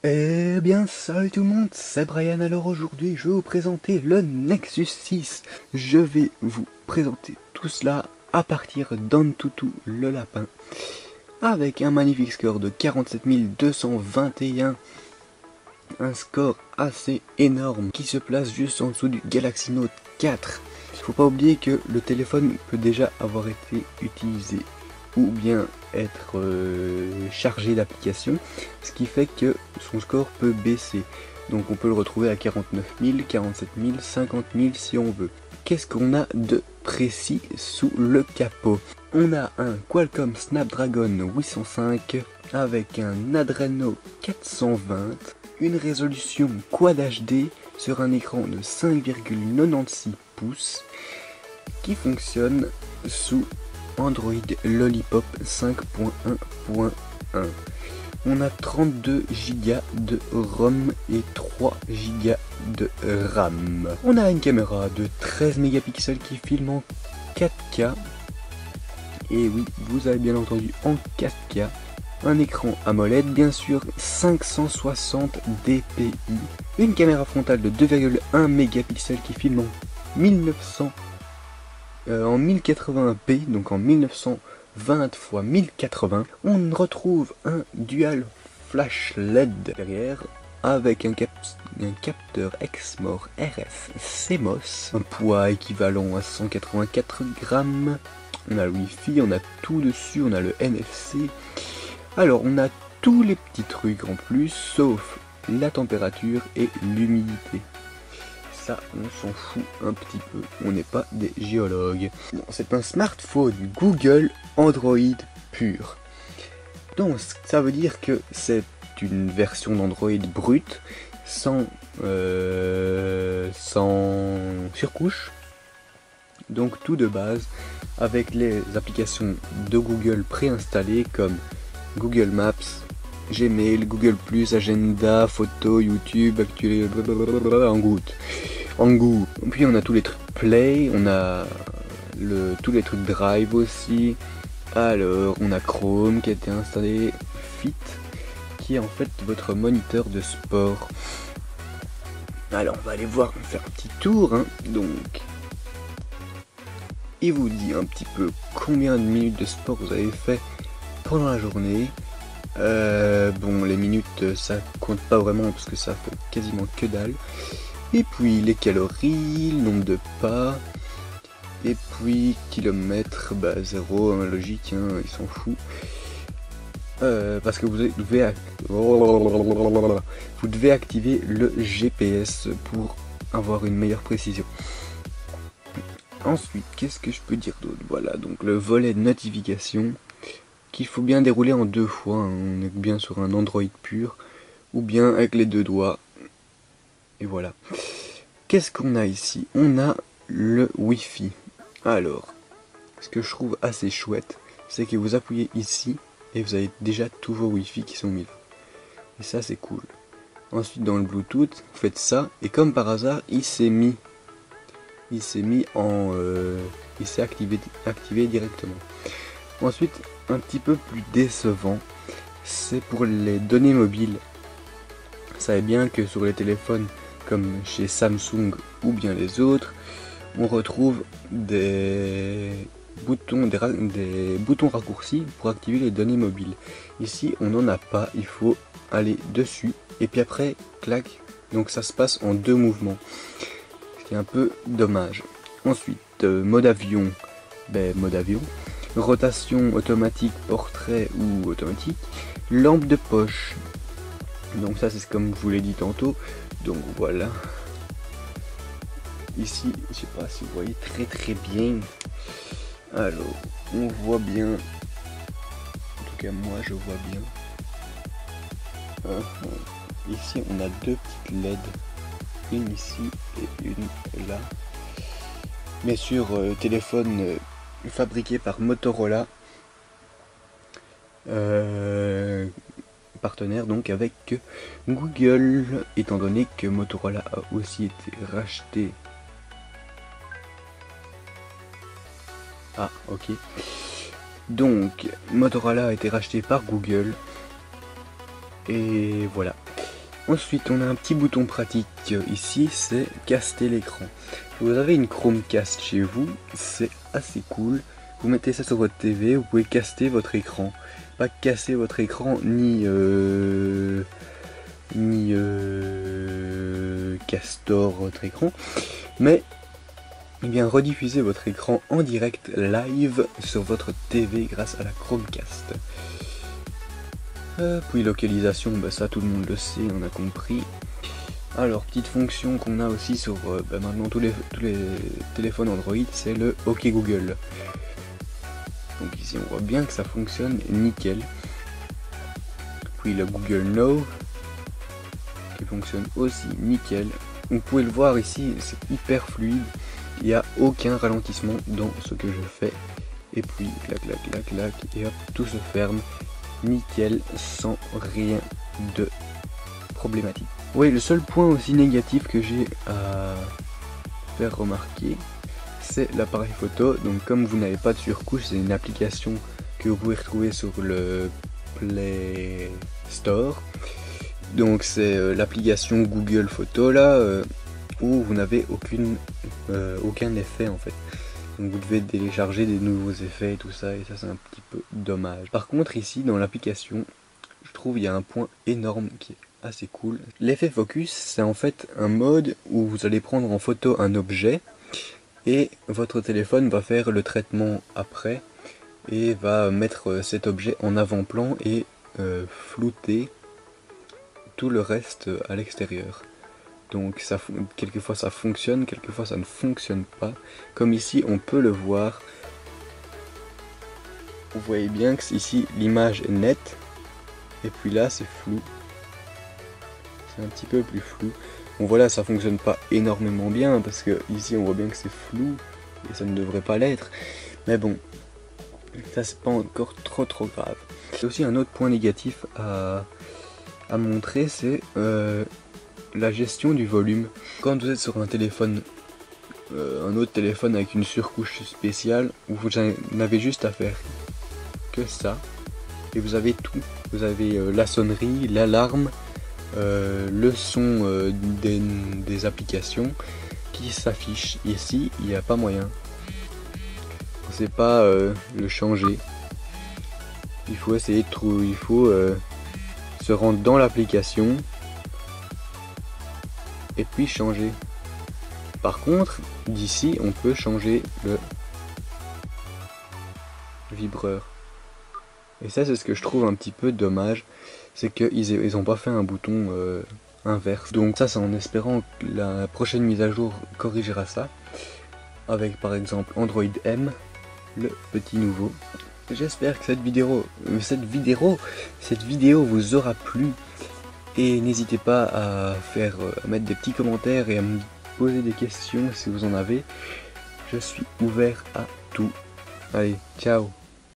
Eh bien, salut tout le monde, c'est Brian. Alors aujourd'hui, je vais vous présenter le Nexus 6. Je vais vous présenter tout cela à partir d'Antutu le lapin, avec un magnifique score de 47 221. Un score assez énorme qui se place juste en dessous du Galaxy Note 4. Faut pas oublier que le téléphone peut déjà avoir été utilisé ou bien être chargé d'applications, ce qui fait que son score peut baisser. Donc on peut le retrouver à 49 000, 47 000, 50 000 si on veut. Qu'est-ce qu'on a de précis sous le capot? On a un Qualcomm Snapdragon 805 avec un Adreno 420, une résolution Quad HD sur un écran de 5,96 pouces qui fonctionne sous Android Lollipop 5.1.1. On a 32 Go de ROM et 3 Go de RAM. On a une caméra de 13 mégapixels qui filme en 4K. Et oui, vous avez bien entendu, en 4K. Un écran AMOLED, bien sûr, 560 dpi. Une caméra frontale de 2,1 mégapixels qui filme en 1080p, donc en 1920 x 1080. On retrouve un dual flash LED derrière avec un capteur Exmor RF CMOS, un poids équivalent à 184 grammes. On a le Wi-Fi, on a tout dessus, on a le NFC. Alors on a tous les petits trucs en plus, sauf la température et l'humidité. Ça, on s'en fout un petit peu, on n'est pas des géologues. Non, c'est un smartphone Google Android pur. Donc ça veut dire que c'est une version d'Android brute, sans surcouche. Donc tout de base, avec les applications de Google préinstallées comme Google Maps, Gmail, Google+, Agenda, Photo, YouTube, Actuel, blablabla, en goutte. Puis on a tous les trucs Play, on a tous les trucs Drive aussi. Alors on a Chrome qui a été installé, Fit, qui est en fait votre moniteur de sport. Alors on va aller voir, faire un petit tour, hein. Donc il vous dit un petit peu combien de minutes de sport vous avez fait pendant la journée. Bon, les minutes ça compte pas vraiment parce que ça fait quasiment que dalle. Et puis les calories, le nombre de pas, et puis kilomètres, bah 0, hein, logique, hein, il s'en fout. Parce que vous devez activer le GPS pour avoir une meilleure précision. Ensuite, qu'est-ce que je peux dire d'autre? Voilà, donc le volet de notification qu'il faut bien dérouler en deux fois, hein. On est bien sur un Android pur ou bien avec les deux doigts. Et voilà. Qu'est-ce qu'on a ici? On a le Wi-Fi. Alors, ce que je trouve assez chouette, c'est que vous appuyez ici et vous avez déjà tous vos Wi-Fi qui sont mis là. Et ça, c'est cool. Ensuite, dans le Bluetooth, vous faites ça et comme par hasard, il s'est activé directement. Ensuite, un petit peu plus décevant, c'est pour les données mobiles. Vous savez bien que sur les téléphones comme chez Samsung ou bien les autres, on retrouve des boutons raccourcis pour activer les données mobiles. Ici on n'en a pas, il faut aller dessus et puis après clac, donc ça se passe en deux mouvements, ce qui est un peu dommage. Ensuite mode avion, rotation automatique, portrait ou automatique, lampe de poche. Donc ça c'est comme je vous l'ai dit tantôt. Donc voilà. Ici, je sais pas si vous voyez très bien. Alors, on voit bien. En tout cas moi je vois bien. Ici on a deux petites LED. Une ici et une là. Mais sur téléphone fabriqué par Motorola. Partenaire donc avec Google, étant donné que Motorola a aussi été racheté. Ah ok. Donc Motorola a été racheté par Google. Et voilà. Ensuite, on a un petit bouton pratique ici, c'est caster l'écran. Si vous avez une Chromecast chez vous, c'est assez cool. Vous mettez ça sur votre TV, vous pouvez caster votre écran. Pas casser votre écran, ni castor votre écran, mais bien rediffuser votre écran en direct live sur votre TV grâce à la Chromecast. Puis localisation, bah ça tout le monde le sait, on a compris. Alors petite fonction qu'on a aussi sur maintenant tous les téléphones Android, c'est le OK Google. Donc ici on voit bien que ça fonctionne nickel. Puis le Google Now qui fonctionne aussi nickel. Vous pouvez le voir ici, c'est hyper fluide. Il n'y a aucun ralentissement dans ce que je fais. Et puis clac clac clac clac et hop, tout se ferme nickel sans rien de problématique. Oui, le seul point aussi négatif que j'ai à faire remarquer, c'est l'appareil photo. Donc comme vous n'avez pas de surcouche, c'est une application que vous pouvez retrouver sur le Play Store. Donc c'est l'application Google Photo là, où vous n'avez aucun effet en fait. Donc vous devez télécharger des nouveaux effets et tout ça, et ça c'est un petit peu dommage. Par contre ici dans l'application, je trouve il y a un point énorme qui est assez cool. L'effet focus, c'est en fait un mode où vous allez prendre en photo un objet et votre téléphone va faire le traitement après et va mettre cet objet en avant-plan et flouter tout le reste à l'extérieur. Donc ça, quelquefois ça fonctionne, quelquefois ça ne fonctionne pas. Comme ici on peut le voir. Vous voyez bien que ici l'image est nette. Et puis là c'est flou. C'est un petit peu plus flou. Bon voilà, ça fonctionne pas énormément bien parce que ici on voit bien que c'est flou. Et ça ne devrait pas l'être. Mais bon, ça c'est pas encore trop grave. C'est aussi un autre point négatif à montrer, c'est la gestion du volume. Quand vous êtes sur un téléphone, un autre téléphone avec une surcouche spéciale, où vous n'avez juste à faire que ça, et vous avez tout. Vous avez la sonnerie, l'alarme, le son des applications qui s'affichent. Ici, il n'y a pas moyen. On ne sait pas le changer. Il faut essayer de trouver, il faut se rendre dans l'application et puis changer. Par contre, d'ici, on peut changer le vibreur. Et ça, c'est ce que je trouve un petit peu dommage, c'est qu'ils n'ont pas fait un bouton inverse. Donc ça, c'est en espérant que la prochaine mise à jour corrigera ça, avec par exemple Android M, le petit nouveau. J'espère que cette vidéo vous aura plu. Et n'hésitez pas à mettre des petits commentaires et à me poser des questions si vous en avez. Je suis ouvert à tout. Allez, ciao!